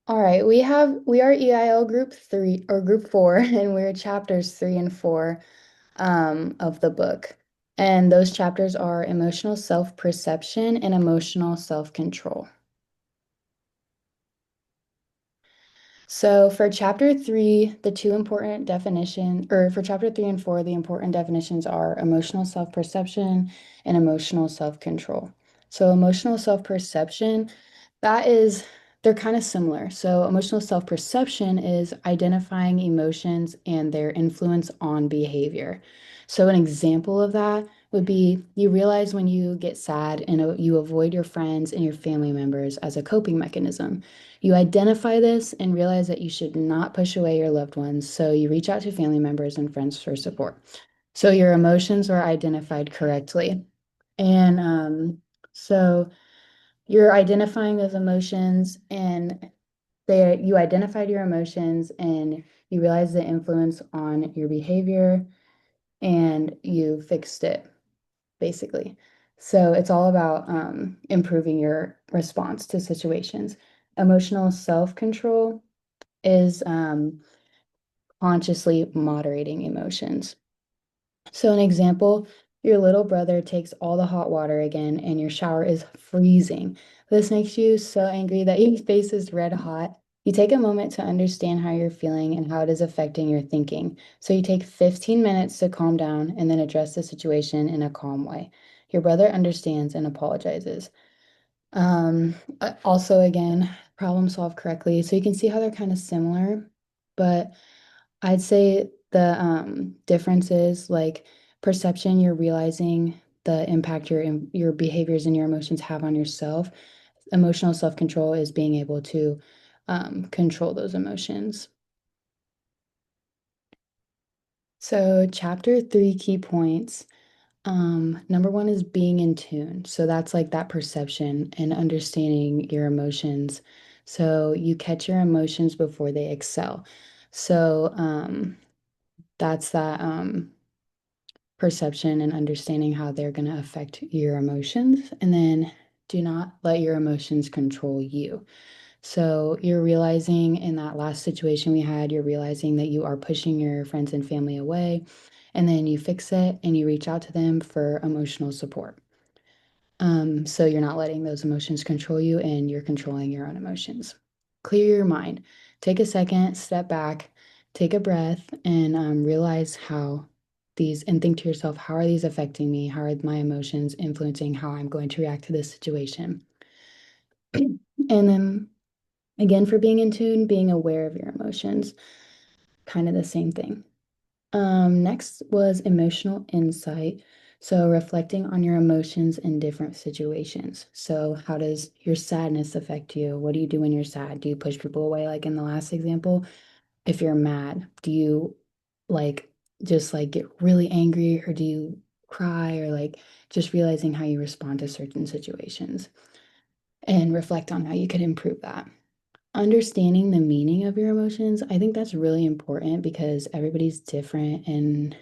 All right, we are EIL Group 3 or Group 4, and we're chapters 3 and 4 of the book. And those chapters are emotional self-perception and emotional self-control. So for chapter 3, the two important definition, or for chapter 3 and 4, the important definitions are emotional self-perception and emotional self-control. So emotional self-perception, that is, they're kind of similar. So emotional self-perception is identifying emotions and their influence on behavior. So an example of that would be you realize when you get sad and you avoid your friends and your family members as a coping mechanism. You identify this and realize that you should not push away your loved ones, so you reach out to family members and friends for support. So your emotions are identified correctly. And so you're identifying those emotions and you identified your emotions and you realize the influence on your behavior and you fixed it basically. So it's all about improving your response to situations. Emotional self-control is consciously moderating emotions. So, an example, your little brother takes all the hot water again, and your shower is freezing. This makes you so angry that your face is red hot. You take a moment to understand how you're feeling and how it is affecting your thinking. So, you take 15 minutes to calm down and then address the situation in a calm way. Your brother understands and apologizes. Also, again, problem solve correctly. So, you can see how they're kind of similar, but I'd say the difference is like perception, you're realizing the impact your behaviors and your emotions have on yourself. Emotional self-control is being able to control those emotions. So, chapter 3 key points. Number one is being in tune. So that's like that perception and understanding your emotions. So you catch your emotions before they excel. So that's that perception and understanding how they're going to affect your emotions. And then do not let your emotions control you. So you're realizing in that last situation we had, you're realizing that you are pushing your friends and family away. And then you fix it and you reach out to them for emotional support. So you're not letting those emotions control you and you're controlling your own emotions. Clear your mind. Take a second, step back, take a breath, and realize how these, and think to yourself, how are these affecting me? How are my emotions influencing how I'm going to react to this situation? And then again, for being in tune, being aware of your emotions, kind of the same thing. Next was emotional insight. So reflecting on your emotions in different situations. So how does your sadness affect you? What do you do when you're sad? Do you push people away like in the last example? If you're mad, do you like just like get really angry or do you cry or like just realizing how you respond to certain situations and reflect on how you could improve that. Understanding the meaning of your emotions, I think that's really important because everybody's different and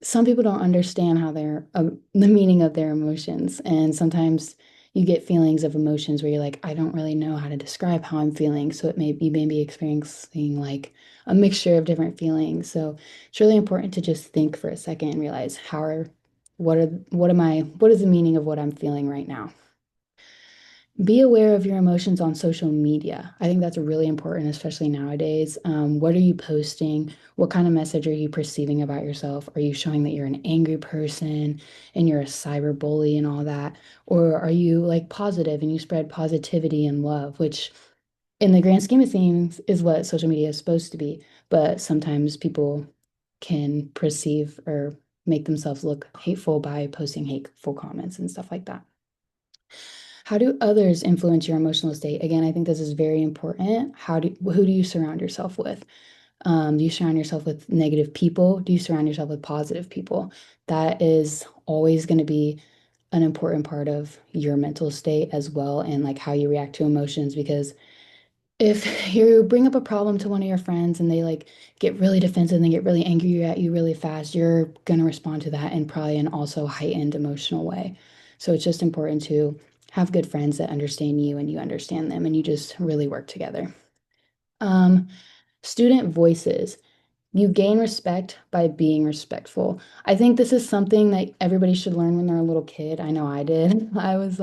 some people don't understand how the meaning of their emotions. And sometimes you get feelings of emotions where you're like, I don't really know how to describe how I'm feeling. So you may be experiencing like a mixture of different feelings. So it's really important to just think for a second and realize what is the meaning of what I'm feeling right now? Be aware of your emotions on social media. I think that's really important, especially nowadays. What are you posting? What kind of message are you perceiving about yourself? Are you showing that you're an angry person and you're a cyber bully and all that? Or are you like positive and you spread positivity and love, which in the grand scheme of things is what social media is supposed to be. But sometimes people can perceive or make themselves look hateful by posting hateful comments and stuff like that. How do others influence your emotional state? Again, I think this is very important. Who do you surround yourself with? Do you surround yourself with negative people? Do you surround yourself with positive people? That is always going to be an important part of your mental state as well, and like how you react to emotions. Because if you bring up a problem to one of your friends and they like get really defensive and they get really angry at you really fast, you're going to respond to that in probably an also heightened emotional way. So it's just important to have good friends that understand you and you understand them, and you just really work together. Um, Student voices. You gain respect by being respectful. I think this is something that everybody should learn when they're a little kid. I know I did. I was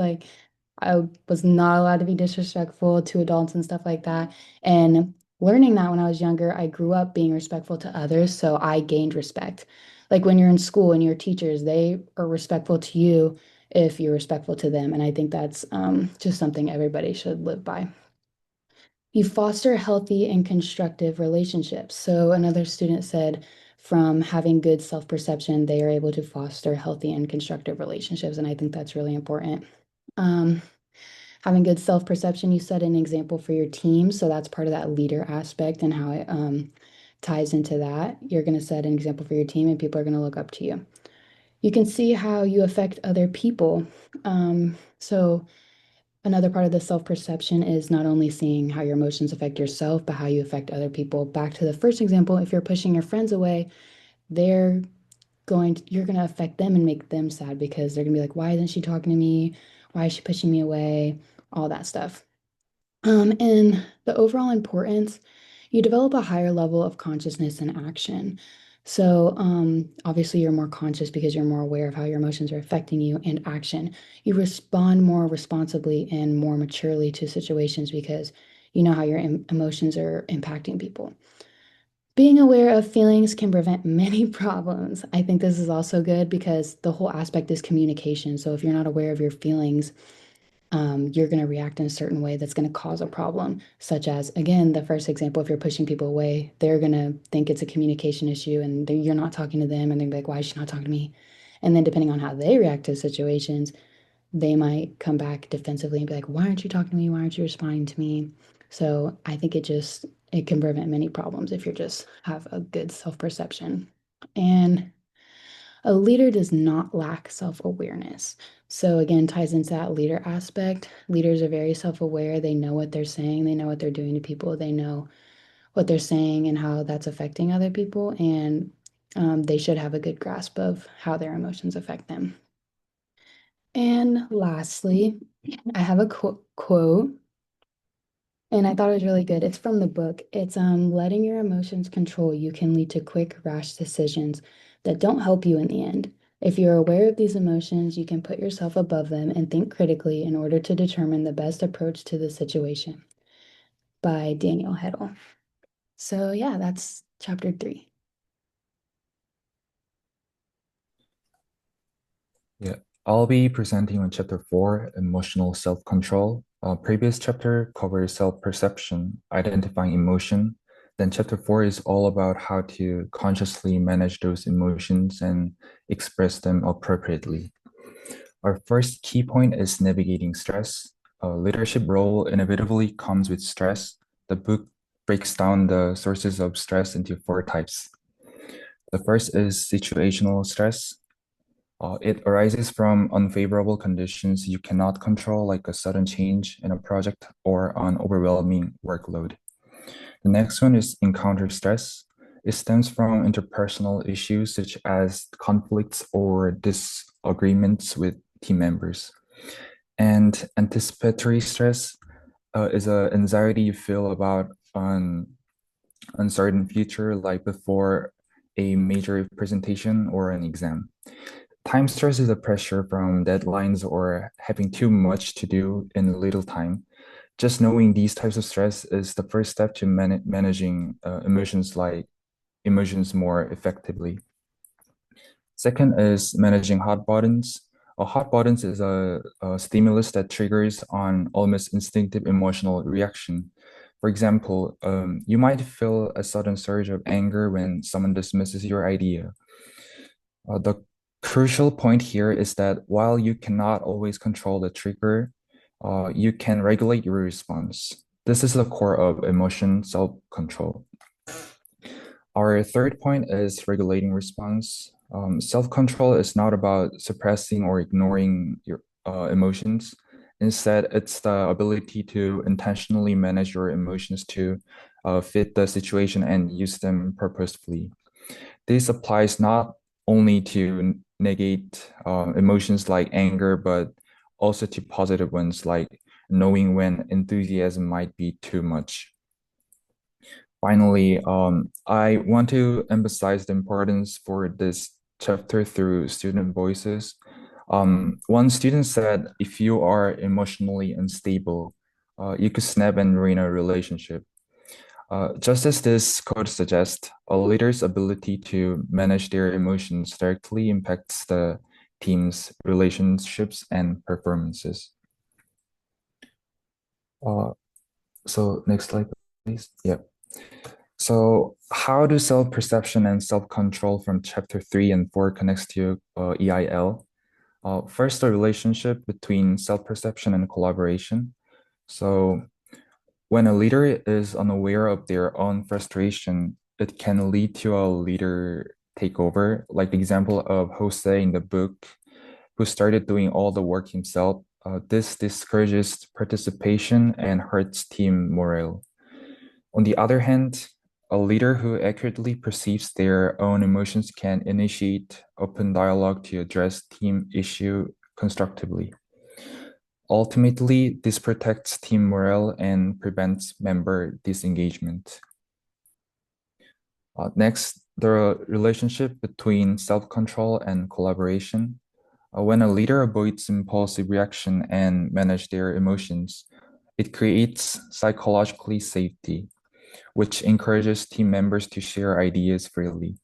not allowed to be disrespectful to adults and stuff like that. And learning that when I was younger, I grew up being respectful to others, so I gained respect. Like when you're in school and your teachers, they are respectful to you if you're respectful to them. And I think that's just something everybody should live by. You foster healthy and constructive relationships. So another student said from having good self-perception, they are able to foster healthy and constructive relationships. And I think that's really important. Um, Having good self-perception, you set an example for your team. So that's part of that leader aspect and how it ties into that. You're going to set an example for your team and people are going to look up to you. You can see how you affect other people. So another part of the self-perception is not only seeing how your emotions affect yourself, but how you affect other people. Back to the first example, if you're pushing your friends away, they're you're going to affect them and make them sad because they're going to be like, why isn't she talking to me? Why is she pushing me away? All that stuff. And the overall importance, you develop a higher level of consciousness and action. So, obviously, you're more conscious because you're more aware of how your emotions are affecting you and action. You respond more responsibly and more maturely to situations because you know how your emotions are impacting people. Being aware of feelings can prevent many problems. I think this is also good because the whole aspect is communication. So, if you're not aware of your feelings, you're going to react in a certain way that's going to cause a problem, such as, again, the first example, if you're pushing people away, they're going to think it's a communication issue and you're not talking to them and they're like, why is she not talking to me? And then depending on how they react to situations, they might come back defensively and be like, why aren't you talking to me? Why aren't you responding to me? So I think it can prevent many problems if you just have a good self-perception. And a leader does not lack self-awareness. So again, ties into that leader aspect. Leaders are very self-aware. They know what they're saying. They know what they're doing to people. They know what they're saying and how that's affecting other people. And they should have a good grasp of how their emotions affect them. And lastly, I have a quote, and I thought it was really good. It's from the book. It's letting your emotions control you can lead to quick, rash decisions that don't help you in the end. If you're aware of these emotions, you can put yourself above them and think critically in order to determine the best approach to the situation. By Daniel Heddle. So yeah, that's chapter 3. Yeah, I'll be presenting on chapter 4, emotional self-control. Previous chapter covers self-perception, identifying emotion. Then chapter 4 is all about how to consciously manage those emotions and express them appropriately. Our first key point is navigating stress. A leadership role inevitably comes with stress. The book breaks down the sources of stress into 4 types. The first is situational stress. It arises from unfavorable conditions you cannot control, like a sudden change in a project or an overwhelming workload. The next one is encounter stress. It stems from interpersonal issues such as conflicts or disagreements with team members. And anticipatory stress is an anxiety you feel about an uncertain future, like before a major presentation or an exam. Time stress is a pressure from deadlines or having too much to do in little time. Just knowing these types of stress is the first step to managing emotions more effectively. Second is managing hot buttons. A hot buttons is a stimulus that triggers on almost instinctive emotional reaction. For example, you might feel a sudden surge of anger when someone dismisses your idea. The crucial point here is that while you cannot always control the trigger, you can regulate your response. This is the core of emotion self-control. Our third point is regulating response. Self-control is not about suppressing or ignoring your emotions. Instead, it's the ability to intentionally manage your emotions to fit the situation and use them purposefully. This applies not only to negate emotions like anger, but also to positive ones like knowing when enthusiasm might be too much. Finally, I want to emphasize the importance for this chapter through student voices. One student said, if you are emotionally unstable, you could snap and ruin a relationship. Just as this quote suggests, a leader's ability to manage their emotions directly impacts the team's relationships and performances. Uh, so next slide, please. Yeah. So how do self-perception and self-control from chapter 3 and 4 connects to EIL? First, the relationship between self-perception and collaboration. So when a leader is unaware of their own frustration, it can lead to a leader takeover, like the example of Jose in the book, who started doing all the work himself. This discourages participation and hurts team morale. On the other hand, a leader who accurately perceives their own emotions can initiate open dialogue to address team issue constructively. Ultimately, this protects team morale and prevents member disengagement. Next, the relationship between self-control and collaboration. When a leader avoids impulsive reaction and manage their emotions, it creates psychologically safety, which encourages team members to share ideas freely.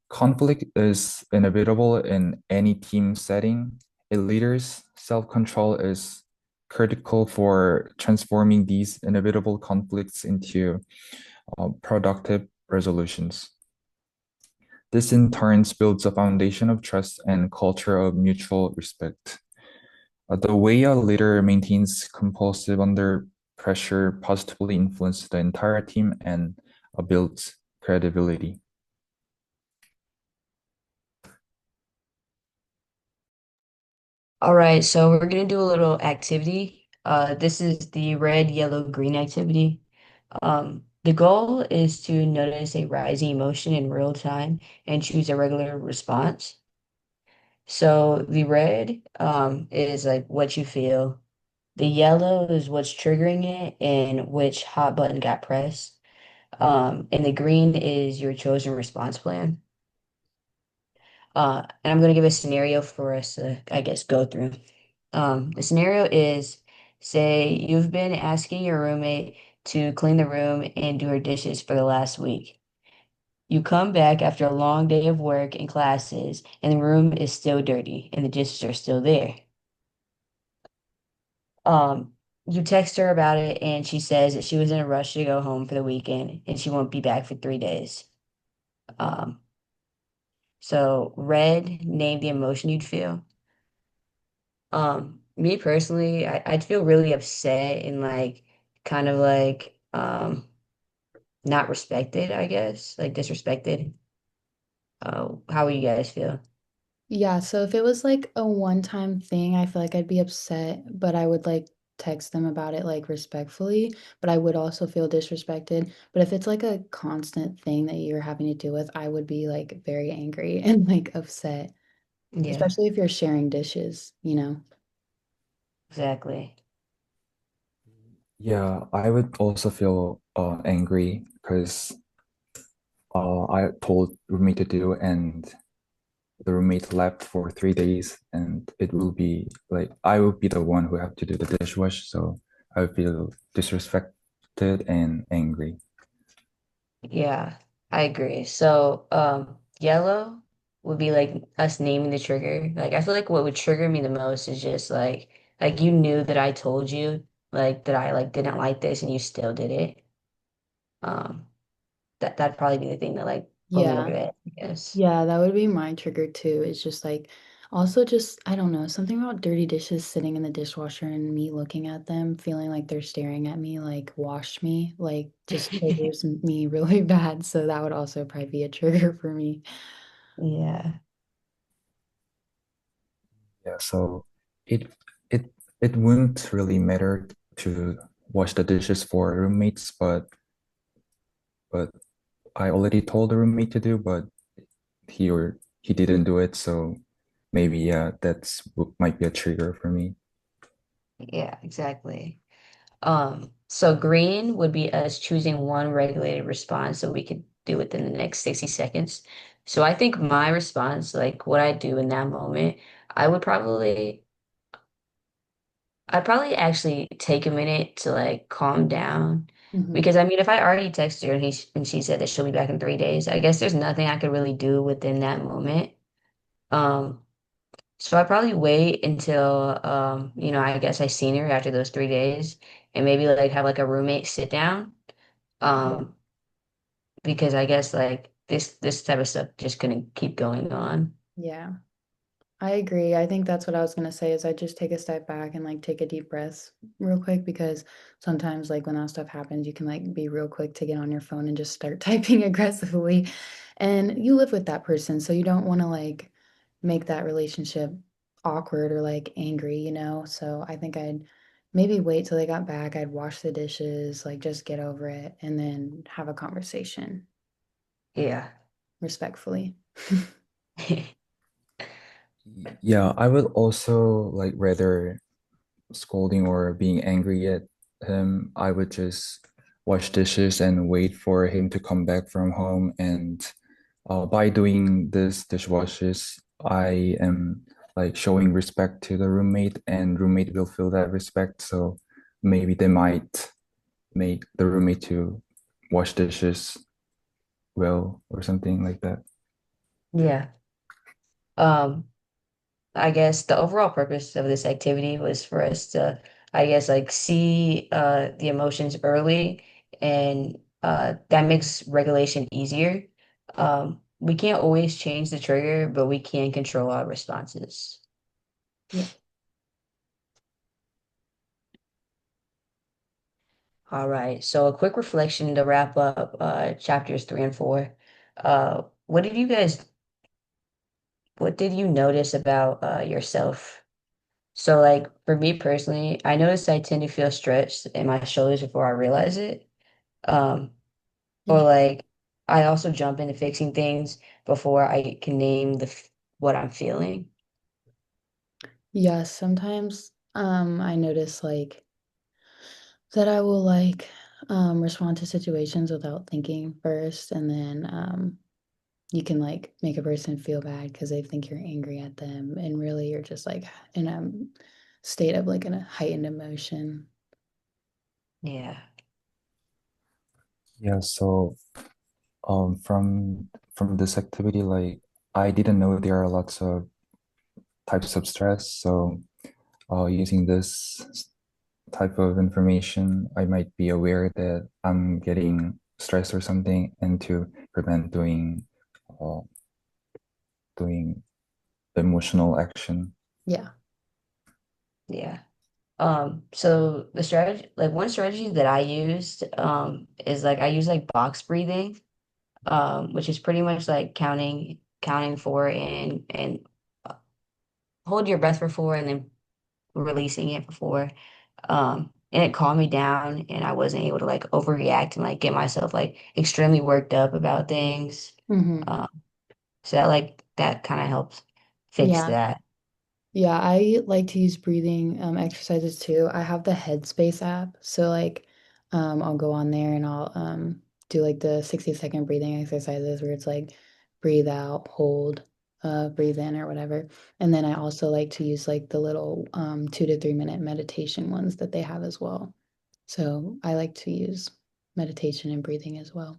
Conflict is inevitable in any team setting. A leader's self-control is critical for transforming these inevitable conflicts into productive resolutions. This in turn builds a foundation of trust and culture of mutual respect. The way a leader maintains compulsive under pressure positively influences the entire team and builds credibility. All right, so we're gonna do a little activity. This is the red, yellow, green activity. The goal is to notice a rising emotion in real time and choose a regular response. So the red, is like what you feel. The yellow is what's triggering it and which hot button got pressed. And the green is your chosen response plan. And I'm gonna give a scenario for us to, I guess, go through. The scenario is, say you've been asking your roommate to clean the room and do her dishes for the last week. You come back after a long day of work and classes, and the room is still dirty and the dishes are still there. Um, you text her about it, and she says that she was in a rush to go home for the weekend and she won't be back for 3 days. Um, so red, name the emotion you'd feel. Me personally, I'd feel really upset and like kind of like not respected, I guess, like disrespected. How would you guys feel? Yeah, so if it was like a one-time thing, I feel like I'd be upset, but I would like text them about it like respectfully, but I would also feel disrespected. But if it's like a constant thing that you're having to deal with, I would be like very angry and like upset, Yeah, especially if you're sharing dishes, you know? exactly. Yeah, I would also feel angry because I told roommate to do, and the roommate left for 3 days, and it will be like I will be the one who have to do the dishwash, so I would feel disrespected and angry. Yeah, I agree. So, yellow would be like us naming the trigger. Like, I feel like what would trigger me the most is just like you knew that I told you, like that I like didn't like this and you still did it. Um, that'd probably be the thing that like put me over Yeah. the edge, I guess. Yeah, that would be my trigger too. It's just like also just I don't know, something about dirty dishes sitting in the dishwasher and me looking at them, feeling like they're staring at me, like wash me, like just triggers me really bad. So that would also probably be a trigger for me. Yeah. Yeah, so it it it wouldn't really matter to wash the dishes for roommates, but I already told the roommate to do, but he didn't do it, so maybe yeah, that's might be a trigger for me. Yeah, exactly. So green would be us choosing one regulated response so we could do within the next 60 seconds. So I think my response, like what I do in that moment, I would probably I'd probably actually take a minute to like calm down. Hmm. Because I mean, if I already texted her and she said that she'll be back in 3 days, I guess there's nothing I could really do within that moment. Um, so I probably wait until I guess I seen her after those 3 days and maybe like have like a roommate sit down. Yeah. Um, because I guess like this type of stuff just couldn't keep going on. Yeah. I agree. I think that's what I was gonna say is I just take a step back and like take a deep breath real quick because sometimes like when that stuff happens, you can like be real quick to get on your phone and just start typing aggressively. And you live with that person, so you don't want to like make that relationship awkward or like angry, you know? So I think I'd maybe wait till they got back. I'd wash the dishes, like just get over it and then have a conversation Yeah. respectfully. Yeah, I would also like rather scolding or being angry at him. I would just wash dishes and wait for him to come back from home. And by doing this dishwashes, I am like showing respect to the roommate, and roommate will feel that respect. So maybe they might make the roommate to wash dishes well or something like that. Yeah. Um, I guess the overall purpose of this activity was for us to, I guess, like see the emotions early, and that makes regulation easier. We can't always change the trigger, but we can control our responses. Yeah. All right. So a quick reflection to wrap up chapters 3 and 4. What did you notice about yourself? So like for me personally, I noticed I tend to feel stretched in my shoulders before I realize it. Um, or Yeah. like I also jump into fixing things before I can name what I'm feeling. Yeah, sometimes I notice like that I will like respond to situations without thinking first and then you can like make a person feel bad because they think you're angry at them and really you're just like in a state of like in a heightened emotion. Yeah. Yeah, so from this activity, like I didn't know there are lots of types of stress. So using this type of information, I might be aware that I'm getting stressed or something, and to prevent uh, doing emotional action. Yeah. Yeah. So the strategy, like one strategy that I used, is like I use like box breathing, which is pretty much like counting four and uh, hold your breath for four and then releasing it for four. And it calmed me down and I wasn't able to like overreact and like get myself like extremely worked up about things. Hmm. Um, so that kind of helps fix Yeah. that. Yeah, I like to use breathing exercises too. I have the Headspace app. So like I'll go on there and I'll do like the 60-second breathing exercises where it's like breathe out, hold, breathe in or whatever. And then I also like to use like the little 2 to 3 minute meditation ones that they have as well. So I like to use meditation and breathing as well.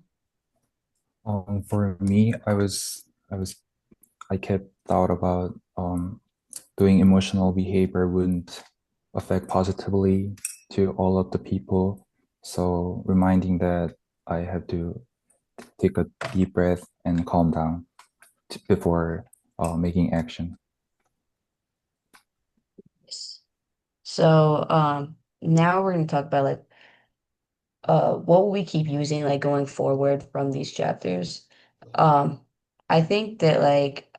For me, I kept thought about doing emotional behavior wouldn't affect positively to all of the people. So reminding that I have to take a deep breath and calm down before making action. So now we're gonna talk about like what will we keep using like going forward from these chapters. Um I think that like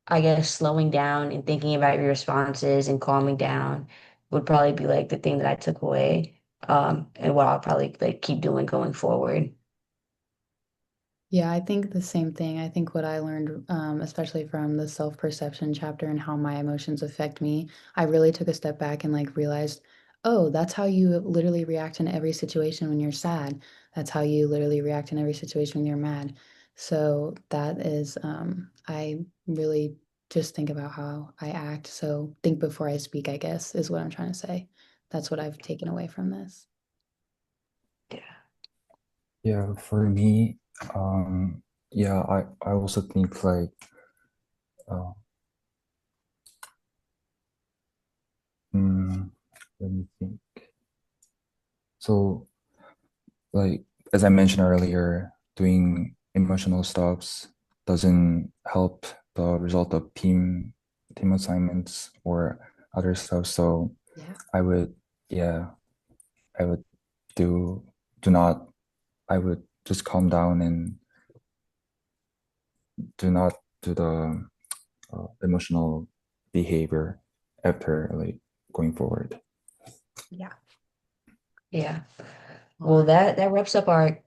I guess slowing down and thinking about your responses and calming down would probably be like the thing that I took away, and what I'll probably like keep doing going forward. Yeah, I think the same thing. I think what I learned, especially from the self-perception chapter and how my emotions affect me, I really took a step back and like realized, Oh, that's how you literally react in every situation when you're sad. That's how you literally react in every situation when you're mad. So that is, I really just think about how I act. So think before I speak, I guess, is what I'm trying to say. That's what I've taken away from this. Yeah. Yeah, for me, um, yeah, I also think like, uh, mm, let me think. So, like, as I mentioned earlier, doing emotional stops doesn't help the result of team assignments or other stuff. So Yeah. I would, yeah, I would do do not. I would just calm down and do not do the emotional behavior after like going forward. Yeah. Yeah. Well, Well, that wraps up our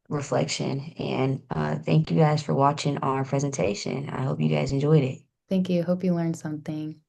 reflection, and thank you guys for watching our presentation. I hope you guys enjoyed it. thank you. Hope you learned something.